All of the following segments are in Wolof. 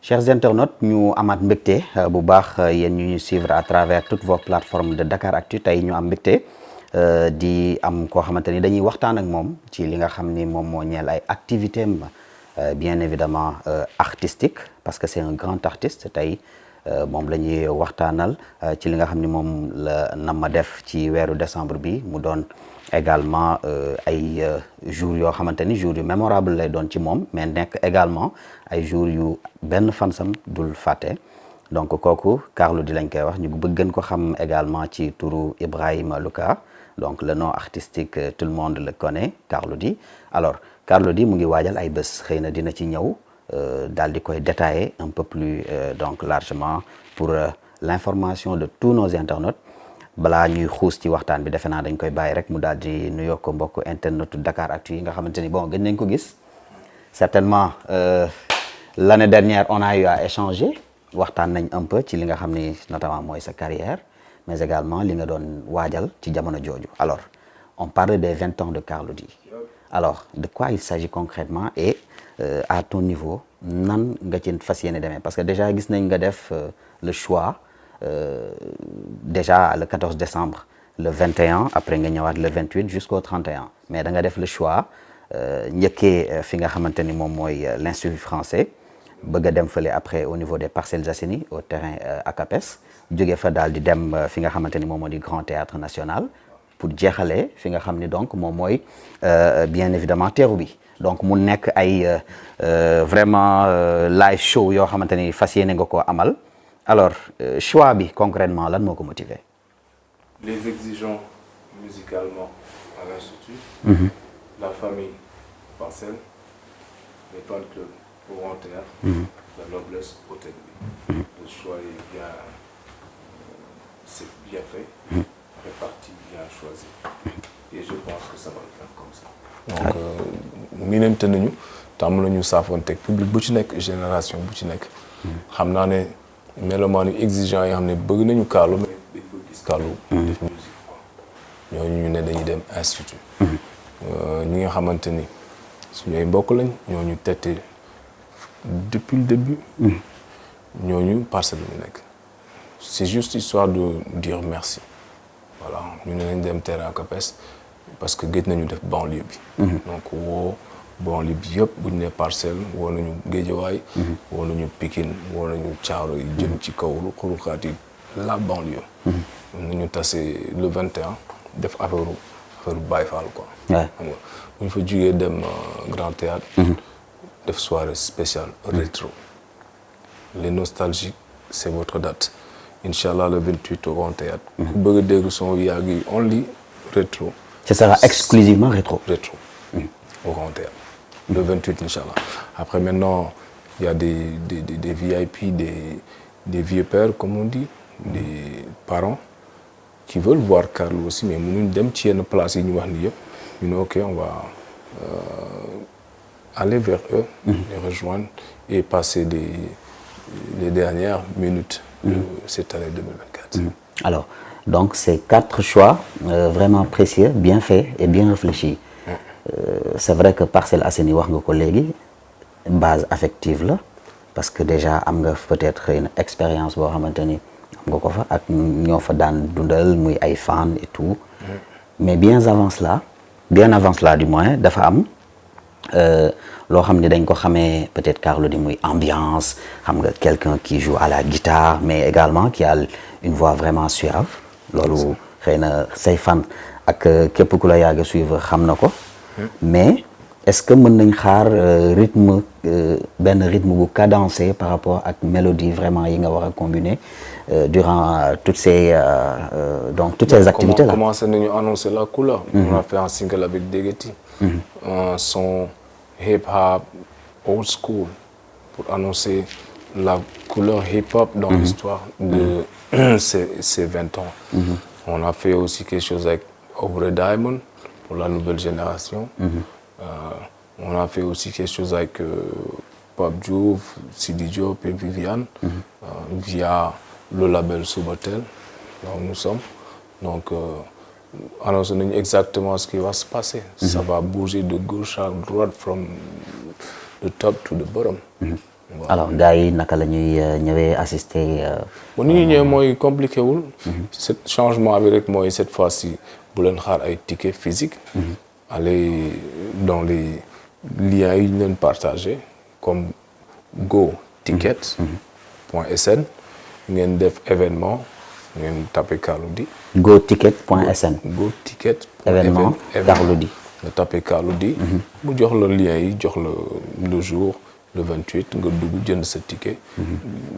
Chers internautes, ñu amaat mbégte bu baax yéen ñu suivre à travers toutes vos plateformes de Dakaractu tey ñu am mbégte di am koo xamante ni dañuy waxtaan ak moom ci li nga xam ni moom moo ñeel ay activités am bien évidemment artistique parce que c'est un grand artiste tey moom la ñuy waxtaanal ci li nga xam ni moom la nama def ci weeru décembre bi mu doon également ay jours yoo xamante ni jours yu mémorable lay doon ci moom mais nekk également ay jours yu benn fansam dul fàtte donc kooku Carlou D lañ koy wax ñu bëgg ko xam également ci turu Ibrahima Luka donc le nom artistique tout le monde le connaît Carlou D alors Carlou D mu ngi waajal ay bés xëy na dina ci ñëw daal di koy détailler un peu plus donc largement pour l'information de tous nos internautes balaa ñuy xuus ci waxtaan bi defe naa dañ koy bàyyi rek mu daal di nuyoo ko mbokk internetu Dakaractu yi nga xamante ni bon gën nañ ko gis certainement l'année dernière on a eu à échanger waxtaan nañ un peu ci li nga xam ni notamment mooy sa carrière mais également li nga doon waajal ci jamono jooju alors on parle des 20 ans de Carlou D alors de quoi il s'agit concrètement et à ton niveau nan nga ci fas yéene demee parce que déjà gis nañ nga def le choix déjà le 14 décembre le 21 après nga ñëwaat le 28 jusqu'au 31 mais da nga def le choix njëkkee fi nga xamante ni moom mooy l'Institut français bëgg a dem fële après au niveau des Parcelles Assainies au terrain ACAPES jóge fa daal di dem fi nga xamante ni moom moo di Grand Théâtre National pour jeexalee fi nga xam ni donc moom mooy bien évidemment teeru bi donc mu nekk ay vraiment live show yoo xamante ni fas yéene nga koo amal alors choix bi concrètement lan moo ko motiver. Les exigences musicalement à l'Institut, la famille Parcelles, les fan clubs au Grand Théâtre, la noblesse hôtel bi. Le choix est bien, c'est bien fait, réparti, bien choisi. Et je pense que ça va le faire comme ça. Donc miinante nañu tàmm nañu saafoonteeg public bu ci nekk génération bu ci nekk. xam naa ne melomaan yu exigeant yoo xam ne bëgg nañu Carlou mais dañ ko gis Carlou def musique quoi ñooñu ñu ne dañuy dem institut ñi nga xamante ni suñuy mbokk lañ ñooñu tette depuis le début ñooñu Parcelles la ñu nekk c'est juste histoire de dire merci voilà ñu ne nañ dem terrain ACAPES parce que gëj nañu def banlieue bi donc woo banlieue bi yëpp bu ñu nee Parcelles woo nañu Guédiawaye woo nañu Pikine woo nañu Thiaroye yi jëm ci kaw xuruxaat yi la banlieue nañu tase le 21 def affaire Baye Fall quoi xam nga bu ñu fa jugee dem Grand Théâtre def soirée spéciale rétro les nostalgiques c'est votre date Inch'Allah le 28 au Grand Théâtre ku bëgg a dégg son yàgg yi only rétro ce sera exclusivement rétro au Grand Théâtre le 28 Inch'Allah après maintenant il y a des VIP des vieux pères comme on dit des parents qui veulent voir Carlou aussi mais mënuñ dem ci yenn place yi ñu wax ni yëpp ñu ne ok on va aller vers eux les rejoindre et passer les dernières minutes de cette année 2024 alors donc c'est 4 choix vraiment précieux bien faits et bien réfléchis c'est vrai que Parcelles Assainies wax nga ko léegi base affective la parce que déjà am nga peut-être xëy na expérience boo xamante ni am nga ko fa ak ñoo fa daan dundal muy ay fans et tout mais bien avant cela du moins dafa am loo xam ne dañ ko xamee peut-être Carlou D muy ambiance xam nga quelqu'un qui joue à la guitare mais également qui a une voix vraiment suave loolu xëy na say fan ak képp ku la yàgg a suivre xam na ko mais est-ce que mën nañ xaar benn rythme bu cadencé par rapport ak mélodie vraiment yi nga war a combiner durant toutes ces activités là. Commencé nañu annoncer la couleur. On a fait un single avec Degeti. Un son hip-hop old school pour annoncer la couleur hip-hop dans l'histoire de ces 20 ans. On a fait aussi quelque chose avec Aubrey Diamond pour la nouvelle génération. On a fait aussi quelque chose avec Pape Diouf, Sidi Diop et Viviane via le label Subatel, là où nous sommes. Donc, annonce exactement ce qui va se passer. Ça va bouger de gauche à droite, from the top to the bottom. alors gars yi naka la ñuy ñëwee assister. bu ñu ñëwee mooy compliqué wul. ce changement bi rek mooy cette fois-ci bu leen xaar ay tickets physiques. aller dans les liens yi ñu leen partagé comme goticket.sn ngeen def événement ngeen tapé Carlou-D. goticket.sn. goticket. événement Carlou-D. nga tapé Carlou-D. mu jox la lien yi jox la le jour le 28 nga dugg jënd sa ticket.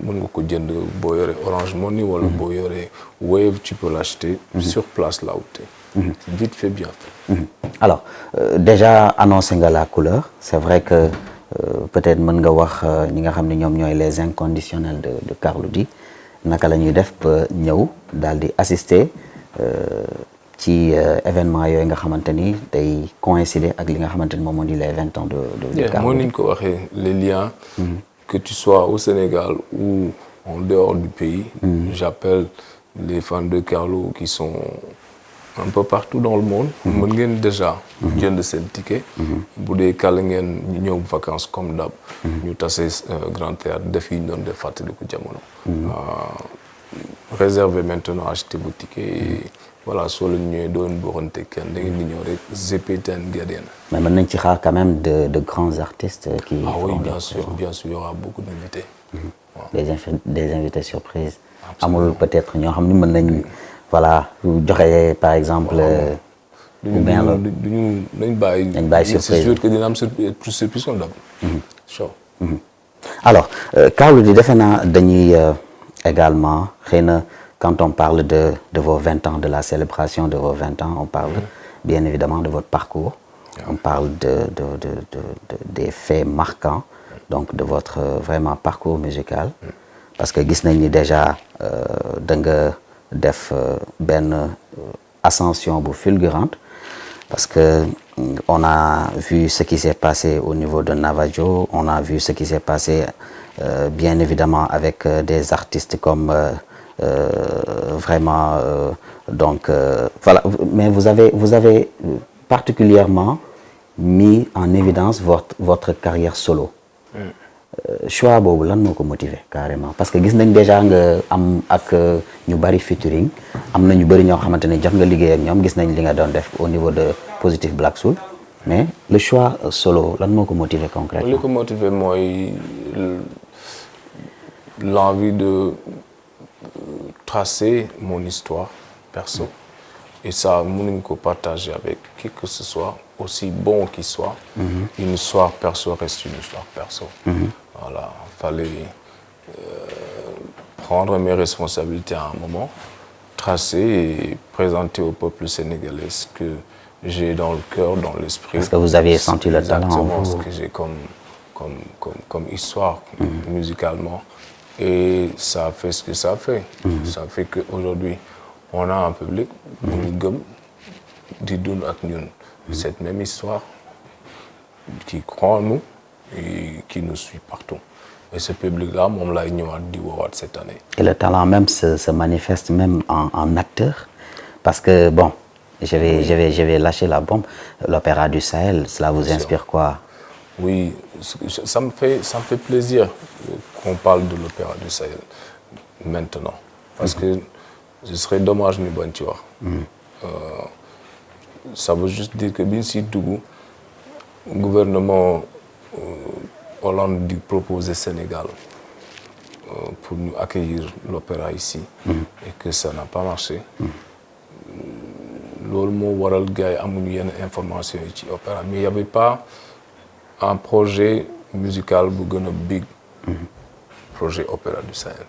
mën nga ko jënd boo yoree Orange Money wala boo yoree Wave tu peux l'acheter sur place là où t'es. Vite fait bien fait. Alors déjà annoncé nga la couleur c'est vrai que peut-être mën nga wax ñi nga xam ne ñoom ñooy les inconditionnels de Carlou-D naka la ñuy def ba ñëw daal di assister ci événement yooyu nga xamante ni day coïncider ak li nga xamante ni moom moo di les 20 ans de Carlou-D. moo niñ ko waxee les liens. que tu sois au Sénégal ou en dehors du pays. J'appelle les fans de Carlou qui sont un peu partout dans le monde. mën ngeen déjà jënd seen ticket. bu dee kàlla ngeen ñëw vacances comme d'hab. ñu tase Grand Théâtre def yi ñu doon def fàttaliku jamono. réservez maintenant acheter vos tickets et voilà soo leen ñëwee doon boxante kenn da ngeen di ñëw rek ZPTN Guédiawaye. mais mën nañ ci xaar quand même de grands artistes. qui oui bien sûr il y aura beaucoup d'invités. des invités surprises. amul peut-être ñoo xam ni mën nañ. voilà joxe par exemple. ou bien nañ bàyyi. surprise c'est sûr que dina am surprise comme d'hab. chaud. alors Carlou-D defe naa dañuy également xëy na quand on parle de vos 20 ans de la célébration de vos 20 ans on parle bien évidemment de votre parcours. on parle des faits marquants donc de votre vraiment parcours musical. parce que gis nañ ni déjà da nga def benn ascension bu fulgurante parce que on a vu ce qui s'est passé au niveau de Navajo on a vu ce qui s'est passé bien évidemment avec des artistes comme vraiment donc voilà mais vous avez particulièrement mis en évidence votre carrière solo. choix boobu lan moo ko motiver carrément parce que gis nañ déjà nga am ak ñu bari featuring am na ñu bari ñoo xamante ne jot nga liggéey ak ñoom gis nañ li nga doon def au niveau de Positive Black Soul mais le choix solo lan moo ko motiver concrètement. li ko motiver mooy l'envie de tracer mon histoire perso et ça mënuñ ko partager avec qui que ce soit aussi bon qu'il soit. Une histoire perso reste une histoire perso. Voilà, fallait prendre mes responsabilités à un moment, tracer et présenter au peuple sénégalais ce que j'ai dans le cœur, dans l'esprit. Parce que vous aviez senti le talent en vous. Exactement ce que j'ai comme histoire musicalement. Et ça a fait ce que ça a fait. Ça fait qu'aujourd'hui, on a un public bu ñu gëm di dund ak ñun cette même histoire qui croit en nous et qui nous suit partout. Et ce public-là, moom laay ñëwaat di woowaat cette année. Et le talent même se manifeste même en acteur parce que bon, je vais lâcher la bombe. L'Opéra du Sahel, cela vous inspire quoi? Oui, ça me fait plaisir qu'on parle de l'Opéra du Sahel maintenant parce que ce serait dommage ñu bañ ci wax. Ça veut juste dire que biñ si dugg gouvernement Hollande di proposer Sénégal pour ñu accueillir l'opéra ici. Et que ça n'a pas marché. Loolu moo waral gars yi amuñu yenn information yi ci opéra mais il y avait pas un projet musical bu gën a big. Projet Opéra du Sahel.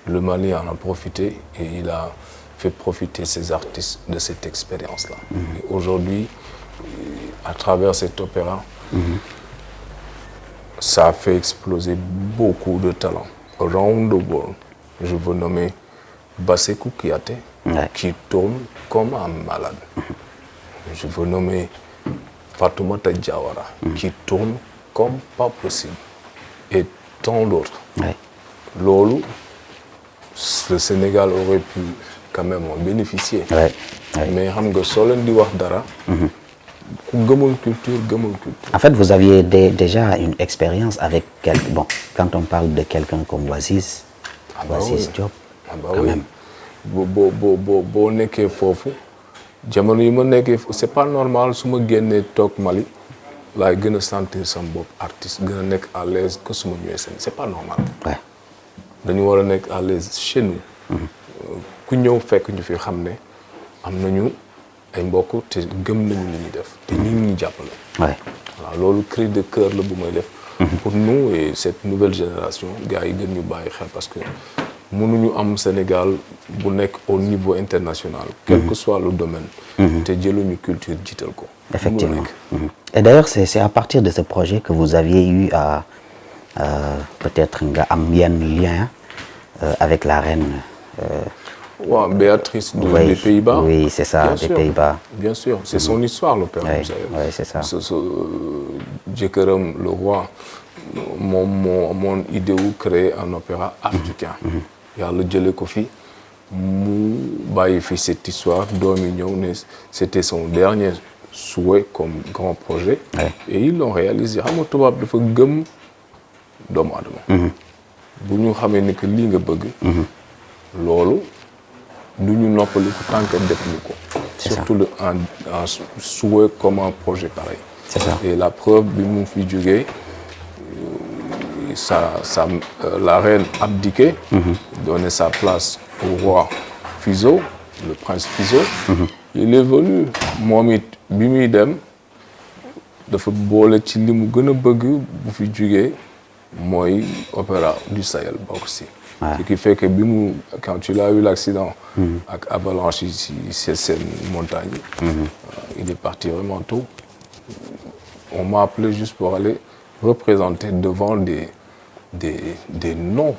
Le Mali en a profité et il a fait profiter ses artistes de cette expérience-là. Et aujourd'hui, à travers cet opéra, ça a fait exploser beaucoup de talents. Around the world, je veux nommer Bassekou Kouyaté, qui tourne comme un malade. Je veux nommer Fatoumata Diawara, qui tourne comme pas possible. Et tant d'autres. Loolu, le Sénégal aurait pu quand même en bénéficier. Mais xam nga soo leen di wax dara. ku gëmul culture. En fait, vous aviez déjà une expérience avec bon, quand on parle de quelqu'un comme Oasis. Oasis Diop. Quand même. boo nekkee foofu jamono yi ma nekkee c'est pas normal su ma génnee toog Mali laay gën a sentir sama bopp artiste gën a nekk à l'aise que su ma ñëwee seen c'est pas normal. Ouais. dañu war a nekk à l'aise chez nous. ku ñëw fekk ñu fi xam ne am nañu ay mbokk te gëm nañu li ñuy def te ñu ngi jàppale. Ouais. voilà loolu cri de cœur la bu may def. pour nous et cette nouvelle génération gars yi gën ñu bàyyi xel parce que mënuñu am Sénégal bu nekk au niveau international. quel que soit le domaine. te jëluñu culture jiital ko. Effectivement. Et d'ailleurs c'est à partir de ce projet que vous aviez eu à peut-être nga am yenn lien avec la reine. waaw Béatrice des Pays-Bas. Oui, c'est ça, des Pays-Bas. Bien sûr, c'est son histoire l'opéra du Sahel. Oui, c'est ça. jëkkëram le roi moom moo amoon idée wu créer un opéra africain. yàlla jëlee ko fi mu bàyyi fi cette histoire doom yi ñëw ne c'était son dernier souhait comme grand projet. Et ils l'ont réalisé xam nga tubaab dafa gëm doomu aadama. bu ñu xamee ni que lii nga bëgg. loolu du ñu noppali ko tant que defuñu ko. surtout un souhait comme un projet pareil. C'est ça. Et la preuve bi mu fi jógee la reine abdiquée. Donner sa place au roi Fiso, le prince Fiso. Il est venu moom it bi muy dem dafa boole ci li mu gën a bëgg bu fi jógee mooy opéra du Sahel bokk si. Ce qui fait que quand il a eu l'accident avec avalanche ici, cette montagne, il est parti vraiment tôt. On m'a appelé juste pour aller représenter devant des noms.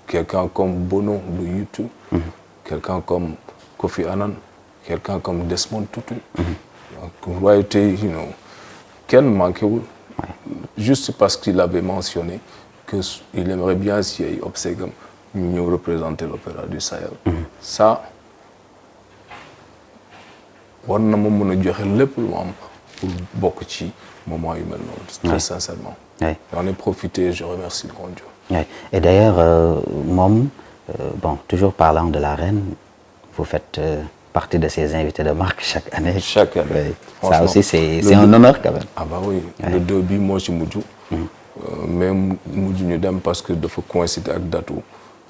Quelqu'un comme Bono de YouTube, quelqu'un comme Kofi Annan, quelqu'un comme Desmond Tutu. Donc, royauté, Ken manquewul. Juste parce qu'il avait mentionné qu'il aimerait bien si ay obsèques ñu ñëw représenter l'opéra du Sahel. Ça war na ma mën a joxe lépp lu am pour bokk ci moment yu mel noonu. Très sincèrement. J'en ai profité, je remercie le grand Dieu. Et d'ailleurs moom bon toujours parlant de la reine vous faites partie de ces invités de marque chaque année. Chaque année. Ça aussi c'est un honneur quand même. Ah bah oui. Le 2 bi moo ci mujj. Mais mujj ñu dem parce que dafa coïncider ak datu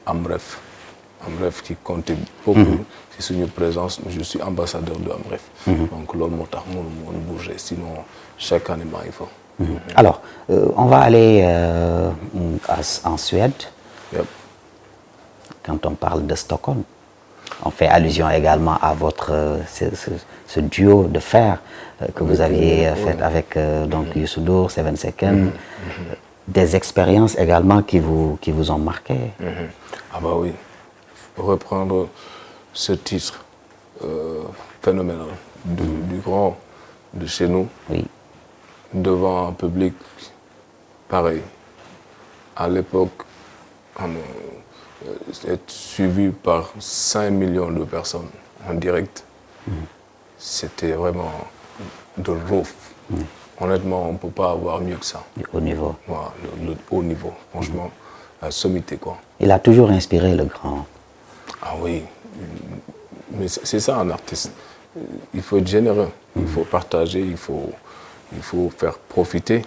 Amref qui comptait beaucoup ci suñu présence. Je suis ambassadeur de Amref. Donc loolu moo tax mënu woon bouger sinon chaque année maa ngi fa. Alors on va aller en Suède. Yep. Quand on parle de Stockholm, on fait allusion également à votre ce duo de fer que vous aviez fait avec donc Youssou Ndour, Seven Seconds. Des expériences également qui vous ont marqué. Ah bah oui, reprendre ce titre phénoménal du grand de chez nous. Oui. Devant un public pareil. À l'époque, être suivi par 5 millions de personnes en direct, c'était vraiment de l'ouf. Honnêtement, on ne peut pas avoir mieux que ça. Du haut niveau. Voilà, le haut niveau, franchement, la sommité quoi. Il a toujours inspiré le grand. Ah oui, mais c'est ça un artiste. Il faut être généreux, il faut partager, il faut faire profiter.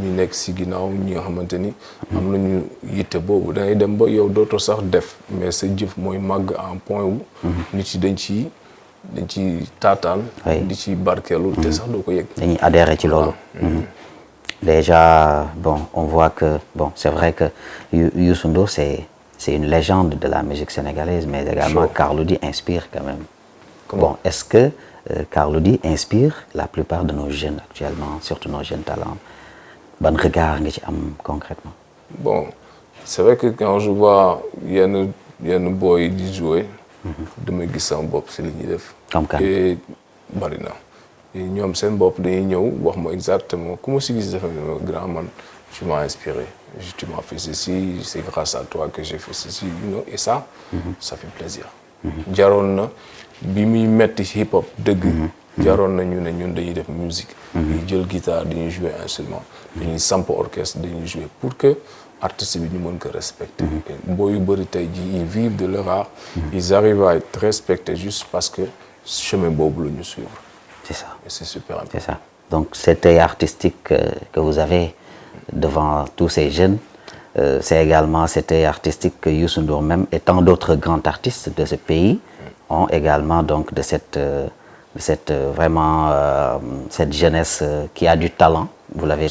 ñu nekk si ginnaaw ñi nga xamante ni am nañu yitte boobu dangay dem ba yow dootoo sax def mais sa jëf mooy màgg à un point où nit yi dañ ci taataan di ci barkeelu te sax doo ko yëg dañuy adhéré ci loolu. Déjà bon on voit que bon c'est vrai que Youssou Ndour c'est une légende de la musique sénégalaise mais également Carlou D inspire quand même. Bon est-ce que Carlou D inspire la plupart de nos jeunes actuellement, surtout nos jeunes talents. Ban regard nga ci am concrètement? Bon, c'est vrai que quand je vois yenn boy di jouer, damay gis sama bopp si li ñuy def. Comme kan? Et bari na. Et ñoom seen bopp dañuy ñëw wax ma exactement ku ma si gis dafa grand man tu m'as inspiré. Tu m'as fait ceci, c'est grâce à toi que j'ai fait ceci, et ça fait plaisir. Jaroon na bi muy metti hip hop dëgg jaroon nañu ne ñun dañuy def musique. dañuy jël guitare dañuy jouer instrument. dañuy samp orchestre dañuy jouer pour que artistes bi ñu mën ko respecter. boo yu bëri tey jii ils vivent de leur art. ils arrivent à être respectés juste parce que chemin boobu la ñu suivre. C'est ça. Et c'est super important. C'est ça. Donc cet œil artistique que vous avez devant tous ces jeunes, c'est également cet œil artistique que Youssou Ndour même et tant d'autres grands artistes de ce pays ont également donc de cette vraiment cette jeunesse qui a du talent. Vous l'avez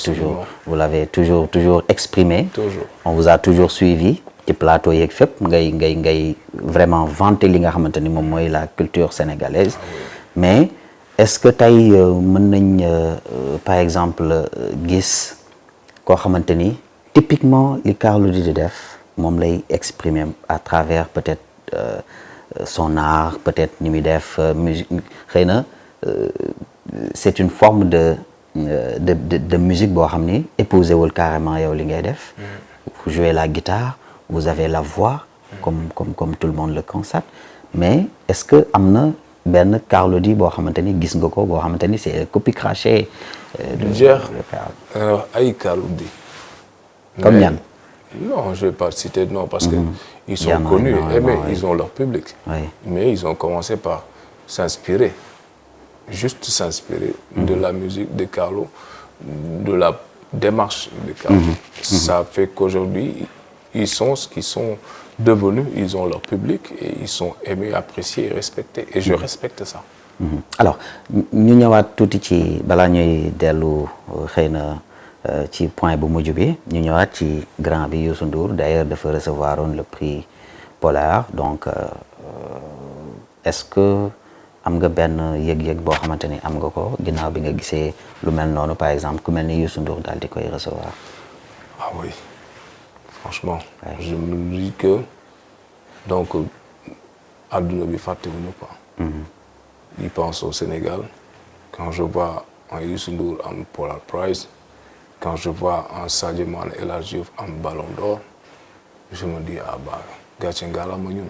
toujours exprimé. Toujours. On vous a toujours suivi ci plateau yeeg fépp ngay vraiment vanter li nga xamante ni moom mooy la culture sénégalaise. Mais est-ce que tey mën nañ par exemple gis koo xamante ni typiquement li Carlou D di def moom lay exprimer à travers peut-être son art peut-être ni muy def musique xëy na c'est une forme de musique boo xam ni épousé wul carrément yow li ngay def. Vous jouez la guitare vous avez la voix comme tout le monde le constate mais est-ce que am na benn Carlou D boo xamante ni gis nga ko boo xamante ni c'est copie crachée. ay Carlou D. Comme ñan? Non, je vais pas citer de nom parce que ils sont connus, mais ils ont leur public. Oui. Mais ils ont commencé par s'inspirer, juste s'inspirer de la musique de Carlou, de la démarche de Carlou. Ça fait qu'aujourd'hui, ils sont ce qu'ils sont devenus, ils ont leur public et ils sont aimés, appréciés et respectés. Et je respecte ça. Alors ñu ñëwaat tuuti ci balaa ñuy dellu xëy na ci point bu mujj bi ñu ñëwaat ci grand bi Youssou Ndour d'ailleurs dafa recevoir le prix Polaar donc est-ce que am nga benn yëg-yëg boo xamante ni am nga ko ginnaaw bi nga gisee lu mel noonu par exemple ku mel ni Youssou Ndour daal di koy recevoir. Ah oui, franchement. Ouais. Je me dis que donc adduna bi fàttewuñu quoi. Ils pensent au Sénégal. Quand je vois un Youssou Ndour en Polar Prize, quand je vois un Sadio Mané El Hadji Diouf en Ballon d'Or, je me dis ah bah gàcce ngalaama ñun.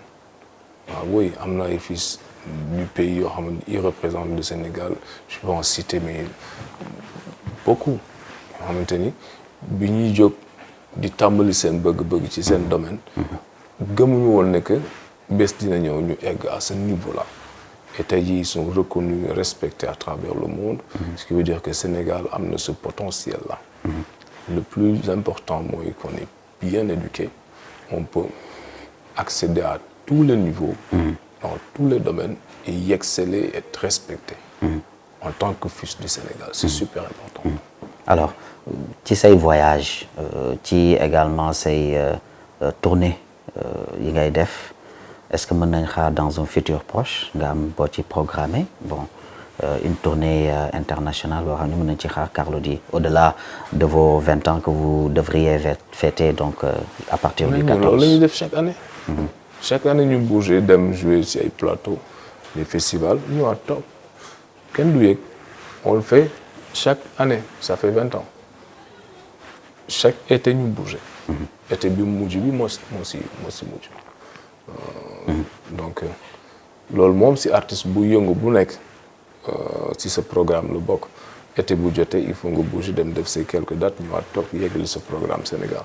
Ah oui, am na ay fils du pays yoo xam ne ils représentent le Sénégal. Je peux en citer mais beaucoup. yoo xamante ni bi ñuy jóg di tàmbali seen bëgg-bëgg ci seen domaine. gëmuñu woon ne que bés dina ñëw ñu egg à ce niveau-là. Et tey jii ils sont reconnus, respectés à travers le monde. Ce qui veut dire que Sénégal a ce potentiel-là. Le plus important, moi, qu'on est bien éduqué, on peut accéder à tous les niveaux, dans tous les domaines, et y exceller, être respecté en tant que fils du Sénégal. C'est super important. Alors, ci say voyage ci également say tournée yi ngay def. Est-ce que mën nañ xaar dans un futur proche nga am boo ci programmé une tournée internationale boo xam ne mën nañ ci xaar Carlou D au-delà de vos 20 ans que vous devriez fêter donc à partir du 14. loolu la ñuy def chaque année. Chaque année ñu bouger dem jouer ci ay plateaux les festivals ñëwaat toog kenn du yëg on le fait chaque année ça fait 20 ans chaque été ñu bouger. été bi mujj bi moo si mujj. Donc loolu moom si artiste bu yëngu bu nekk si ce programme la bokk été bu jotee il faut nga bouger dem def ces quelques dates ñëwaat toog yeggali ce programme Sénégal.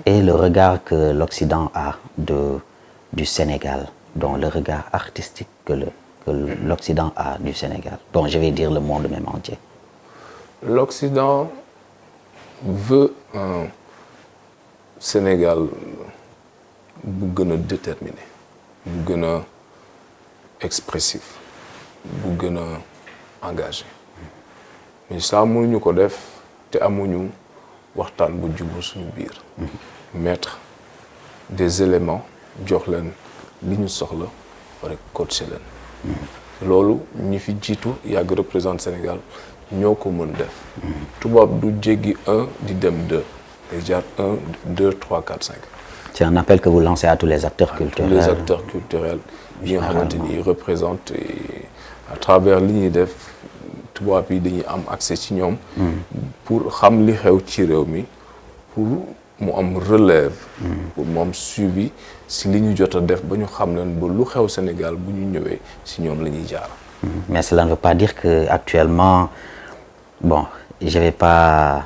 Et le regard que l'Occident a du Sénégal donc le regard artistique que l'Occident a du Sénégal bon je vais dire le monde même entier. L'Occident veut un Sénégal bu gën a déterminé bu gën a expressif bu gën a engagé mais ça mënuñu ko def te amuñu waxtaan bu jublu suñu biir mettre des éléments jox leen li ñu soxla rek coacher leen loolu ñi fi jiitu yàgg représente Sénégal ñoo ko mën def tubaab du jéggi 1 di dem 2 day jaar 1 2 3 4 5. C'est un appel que vous lancez à tous les acteurs culturels. Tous les acteurs culturels yi nga xamante ni ils représentent et à travers li ñuy def tubaab yi dañuy am accès ci ñoom. pour xam li xew ci réew mi pour mu am relève. pour mu am suivi si li ñu jot a def ba ñu xam leen ba lu xew Sénégal bu ñu ñëwee si ñoom la ñuy jaar. Mais cela ne veut pas dire que actuellement, bon, je vais pas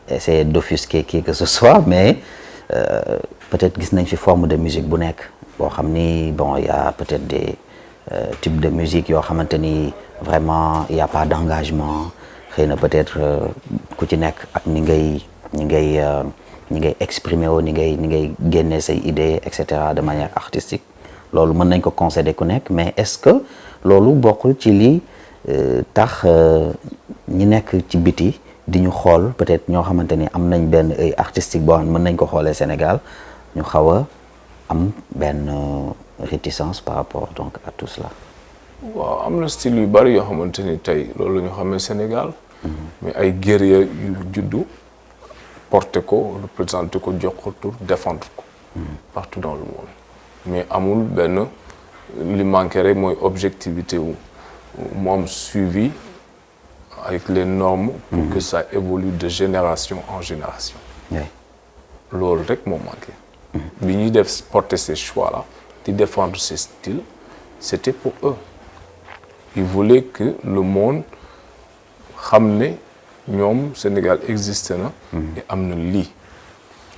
essayer d'offusquer qui que ce soit, mais peut-être gis nañ fi forme de musique bu nekk boo xam ni bon il y a peut-être des types de musique yoo xamante ni vraiment il y a pas d'engagement xëy na peut-être ku ci nekk ak ni ngay exprimer woo ni ngay génne say idées et cetera de manière artistique loolu mën nañ ko concéder ku nekk mais est-ce que loolu bokkul ci li tax ñi nekk ci biti di ñu xool peut-être ñoo xamante ni am nañ benn œil artistique boo xam ne mën nañ ko xoolee Sénégal ñu xaw a am benn réticence par rapport donc à tout cela. waaw am na style yu bari yoo xamante ni tey loolu la ñu xamee Sénégal. mais ay guerriers yu juddu porter ko représenter ko jox ko tur défendre ko. partout dans le monde. mais amul benn li manqué rek mooy objectivité wu mu am suivi avec les normes. pour que ça évolue de génération en génération. loolu rek moo manqué. bi ñuy def porter ces choix là di défendre ces styles c'était pour eux. Ils voulaient que le monde xam ne ñoom Sénégal existe na. et am na lii.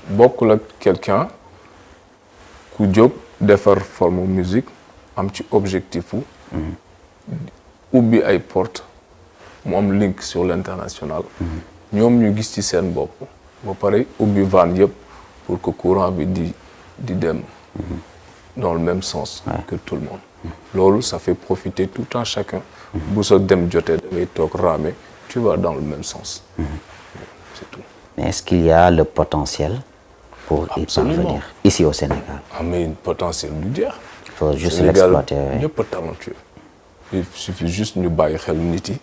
bokkul ak quelqu'un ku jóg defar forme musique am ci objectif u ubbi ay porte mu am link sur l'international. ñoom ñu gis ci seen bopp. ba pare ubbi vanne yëpp pour que courant bi di dem. dans le même sens. que tout le monde. loolu ça fait profiter tout un chacun. bu sa dem jotee da ngay toog ramer tu vas dans le même sens. c'est tout. Mais est-ce qu'il y a le potentiel pour y parvenir ici au Sénégal? Ah mais un potentiel du jeex. Il faut juste l'exploiter. ñëpp a talentueux. il suffit juste ñu bàyyi xel nit yi.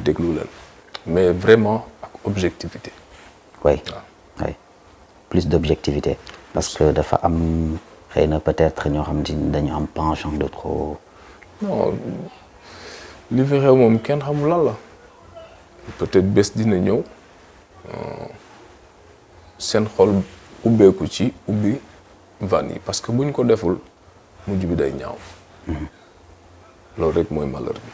déglu leen mais vraiment ak objectivité. oui oui plus d'objectivité parce que dafa am xëy na peut-être ñoo xam ne dañu am penchant de trop. non li fi xew moom kenn xamul lan la peut-être bés dina ñëw seen xol ubbeeku ci ubbi vanne yi parce que buñ ko deful mujj bi day ñaaw. loolu rek mooy malheur bi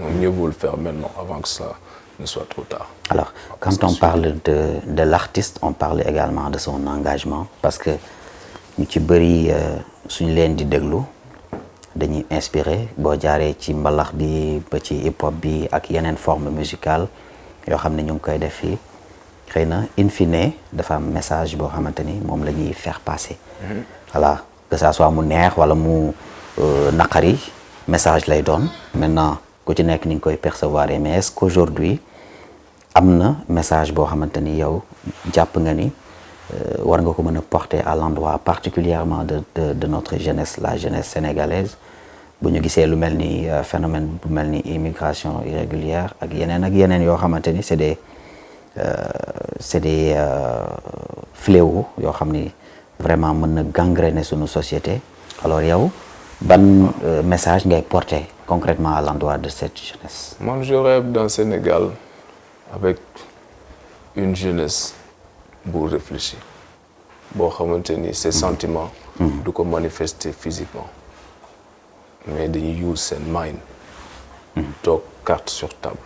moom mieux vaut le faire maintenant avant que ça ne soit trop tard. Alors quand on parle de l'artiste on parle également de son engagement parce que ñu ci bëri suñu leen di déglu dañuy inspiré boo jaaree ci mbalax bi ba ci hip hop bi ak yeneen forme musicale yoo xam ne ñu ngi koy def fii xëy na in fine dafa am message boo xamante ni moom la ñuy faire passer. voilà que ça soit mu neex wala mu naqari message lay doon maintenant ku ci nekk ni nga koy percevoir mais est-ce qu'aujourd'hui am na message boo xamante ni yow jàpp nga ni war nga ko mën a porter à l'endroit particulièrement de notre jeunesse la jeunesse sénégalaise bu ñu gisee lu mel ni phénomène bu mel ni immigration irrégulière ak yeneen yoo xamante ni c'est des fléaux yoo xam ni vraiment mën na gangréner suñu société alors yow ban message ngay porter concrètement à l'endroit de cette jeunesse? Moi je rêve d'un Sénégal avec une jeunesse bu réfléchir boo xamante ni ces sentiments du ko manifester physiquement mais dañuy use seen mind toog carte sur table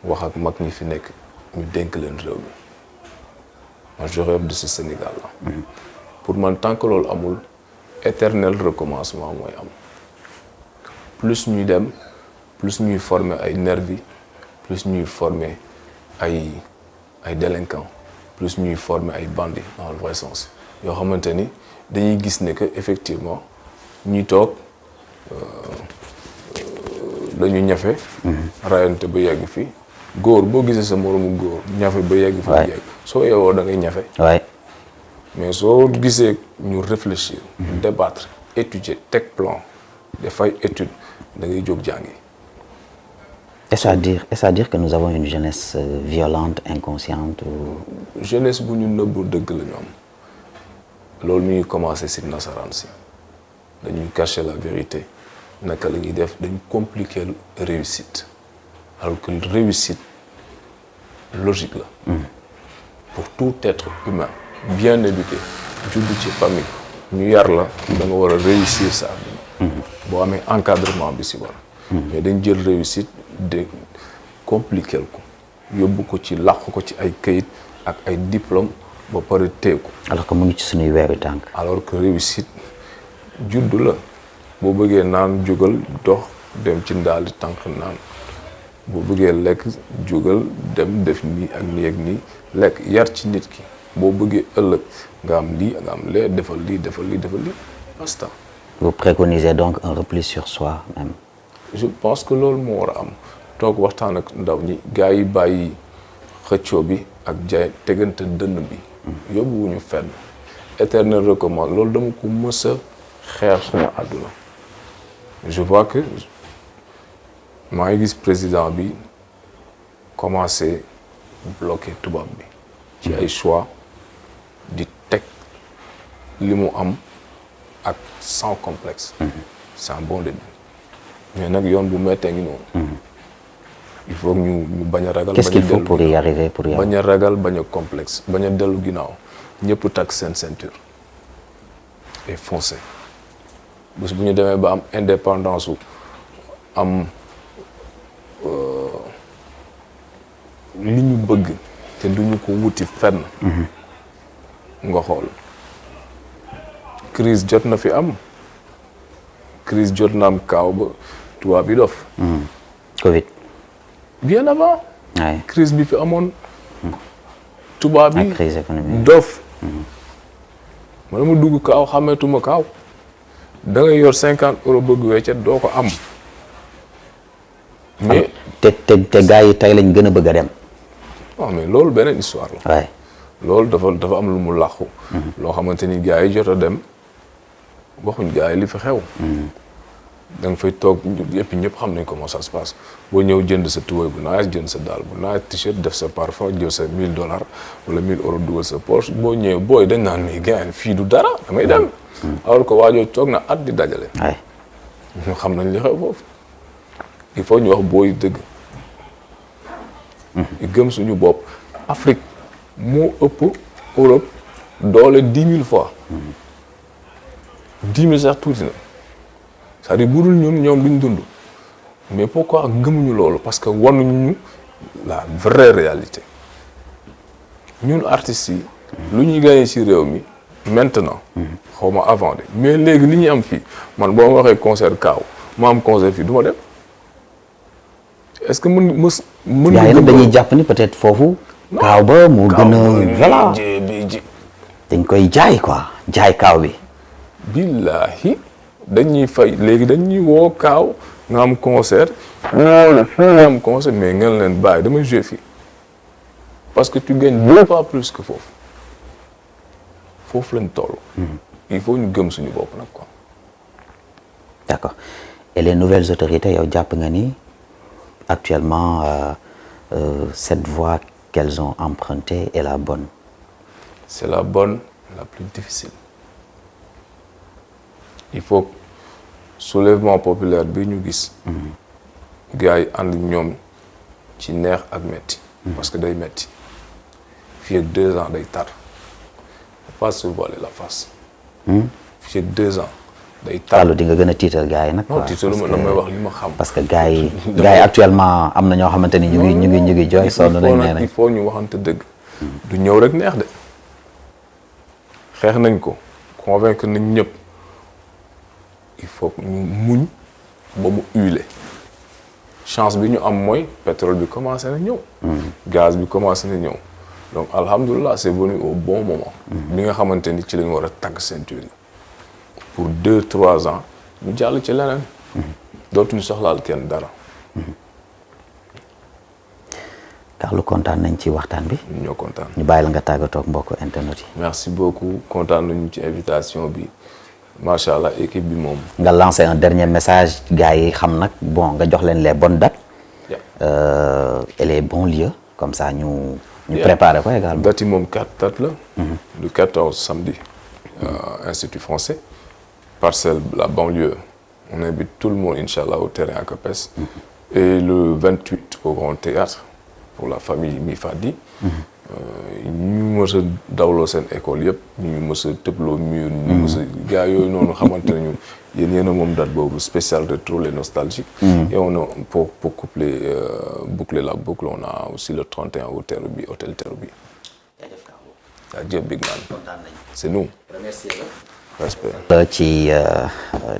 wax ak mag ñi fi nekk ñu dénk leen réew mi moi je rêve de ce Sénégal là pour man tant que loolu amul éternel recommencement mooy am plus ñuy dem plus ñuy former ay nervis plus ñuy former ay délinquants plus ñuy former ay bandits dans le vrai sens yoo xamante ni dañuy gis ne que effectivement ñuy toog dañu ñafe rayante ba yegg fii góor boo gisee sa moromu góor ñafe ba yegg fi yegg soo yeewoo da ngay ñafe mais soo gisee ñu réfléchir débattre étudier teg plan dafay étude da ngay jóg jàngi. Est-ce à dire que nous avons une jeunesse violente inconsciente ou... jeunesse bu ñu nëbbu dëgg la ñu am loolu ñuy commencé si nasaraan si dañuy cacher la vérité naka la ñuy def dañu compliquer réussite alors que réussite logique la pour tout être humain bien éduqué judd ci famille ñu yar la da nga war a réussir sa àdduna boo amee encadrement bi si war mais dañ jël réussite de compliqué ko yóbbu ko ci làq ko ci ay kayit ak ay diplôme ba pare teeku. alors que mu ngi ci suñuy weeru tànk. alors que réussite juddu la boo bëggee naan jógal dox dem ci ndaali tànk naan boo bëggee lekk jógal dem def nii ak nii ak nii lekk yar ci nit ki boo bëggee ëllëg nga am lii nga am lee defal lii basta. Vous préconisez donc un repli sur soi même. Je pense que loolu moo war a am toog waxtaan ak ndaw ñi gars yi bàyyi xëccoo bi ak jaay tegante dënn bi. yóbbuwuñu fenn. éternel recommande loolu dama ko mës a xeex suma àdduna. je vois que maa ngi gis président bi commencé bloquer tubaab bi. ci ay choix di teg li mu am ak sans complexe. c'est un bon début. mais nag yoon bu méttee ngi noonu. il faut ñu bañ a ragal. Qu'est-ce qu'il faut pour y arriver pour y bañ a ragal bañ a complexe bañ a dellu ginnaaw ñëpp takk seen ceinture et foncer bés bu ñu demee ba am indépendance su am li ñu bëgg te duñu ko wuti fenn. nga xool crise jot na fi am crise jot na am kaaw ba tubaab bi dof. Covid. bien avant. Ouais. crise bi fi amoon. tubaab bi crise économique. dof. ma dama dugg kaaw xàmmeetuma kaaw. da ngay yor 50 euros bëgg weccet doo ko am. mais te gars yi tey lañ gën a bëgg a dem. non mais loolu beneen histoire la. waay loolu dafa am lu mu làqu. loo xamante ni gars yi jot a dem waxuñ gars yi li fi xew. da nga fay toog yëpp ñëpp xam nañ comment ça se passe boo ñëw jënd sa tubaab bu naaj jënd sa daal bu naaj t-shirt def sa parfum jël sa $1000 wala 1000 euros dugal sa poche boo ñëwee booy dañ naan mais gars fii du dara damay dem. alors que waajoo toog na at di dajale. waay ñu xam nañ li xew foofu. il faut ñu wax booy dëgg. gëm suñu bopp. Afrique moo ëpp Europe doole 10 000 fois. 10 000 sax tuuti na. c'est-à-dire bu dul ñun ñoom duñ dund mais pourquoi gëmuñu loolu parce que wanuñu la vraie réalité ñun artistes yi lu ñuy gagné ci réew mi maintenant xaw ma avant de mais léegi li ñuy am fii man boo ma waxee concert kaaw ma am concert fii du ma dem est-ce que mën gars yi nag dañuy jàpp ni peut-être foofu kaaw ba moo gën a voilà dañ koy jaay quoi jaay kaaw bi billahi dañuy fay léegi dañuy woo kaaw nga am concert nga am concert mais ngeen leen bàyyi damay jouer fii parce que tu gagnes 2 fois plus que foofu lañ toll. il faut ñu gëm suñu bopp nag quoi. d'accord et les nouvelles autorités yow jàpp nga ni actuellement cette voie qu'elles ont empruntée est la bonne. c'est la bonne la plus difficile. il faut soulèvement populaire bi ñu gis. gars yi ànd ñoom ci neex ak metti parce que day metti fii ak 2 ans day tar. pas se voiler la face. fii ak 2 ans day tar. Fallou di nga gën a tiital gars yi nag. non tiitalu ma damay wax li ma xam. parce que gars yi actuellement am na ñoo xamante ni ñu ngi jooy sonn nañ nee nañ. il faut ñu waxante dëgg. du ñëw rek neex de. xeex nañ ko convaincre nañ ñëpp. il faut ñu muñ ba mu huiler chance bi ñu am mooy pétrole bi commencé na ñëw. gaz bi commencé na ñëw donc alhamdulilah c'est venu au bon moment. bi nga xamante ni ci lañ war a tagg ceinture yi pour 2-3 ans ñu jàll ci leneen. dootuñu soxlaal kenn dara. Carlou kontaan nañ ci waxtaan bi. ñoo kontaan. ñu bàyyi la nga tàggatoo ak mbokku internet yi. merci beaucoup kontaan nañu ci invitation bi. macha allah équipe bi moom. nga lancer un dernier message gars yi xam nag bon nga jox leen les bonnes dates. et les bons lieux comme ça ñu préparer ko également. date yi moom 4 dates la. le 14 samedi. Institut français. Parcelles la banlieue. on invite tout le monde incha allah au terrain à Capes. et le 28 au Grand Théâtre pour la famille Mifadi. ñu mës a dawloo seen école yëpp ñu mës a tëbloo mur ñu mës a gars yooyu noonu xamante nañu yéen a moom date boobu spécial rétro les nostalgiques. Et on a pour boucler la boucle, on a aussi le 31 au Terrou-Bi, hôtel Terrou-Bi. Adieu Big Man. C'est nous. Respect. ci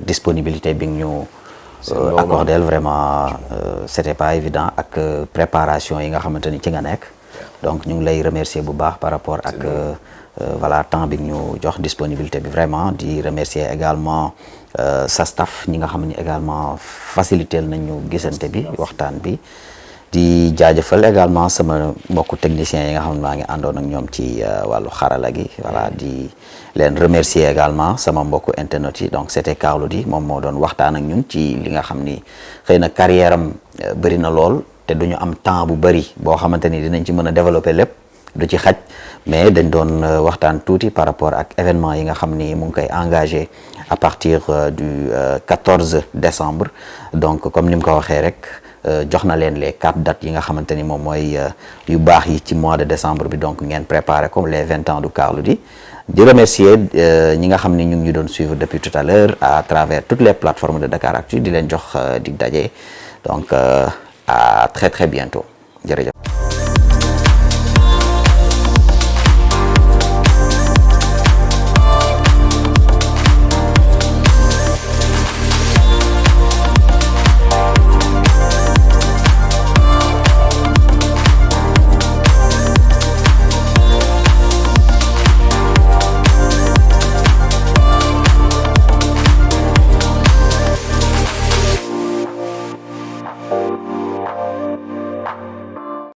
disponibilité bi ñu accordé vraiment c'était pas évident ak préparation yi nga xamante ni ci nga nekk. Donc ñu ngi lay remercier bu baax par rapport ak voilà temps bi ñu jox disponibilité bi vraiment di remercier également sa staff ñi nga xam ni également facilité nañu gisante bi waxtaan bi. di jaajëfal également sama mbokku techniciens yi nga xam ne maa ngi àndoon ak ñoom ci wàllu xarala gi voilà di leen remercier également sama mbokku internet yi donc c'était Carlou D moom moo doon waxtaan ak ñun ci li nga xam ni xëy na carrière am bëri na lool te duñu am temps bu bëri boo xamante ni dinañ ci mën a développer lépp du ci xaj mais dañ doon waxtaan tuuti par rapport ak événement yi nga xam ni mu ngi koy engagé à partir du 14 décembre donc comme ni mu ko waxee rek jox na leen les 4 dates yi nga xamante ni moom mooy yu baax yi ci mois de décembre bi donc ngeen préparé comme les 20 ans du Carlou D di remercier ñi nga xam ni ñu ngi ñu doon suivre depuis tout à l'heure à travers toutes les plateformes de Dakaractu di leen jox dig daje donc à très très bientôt jërëjëf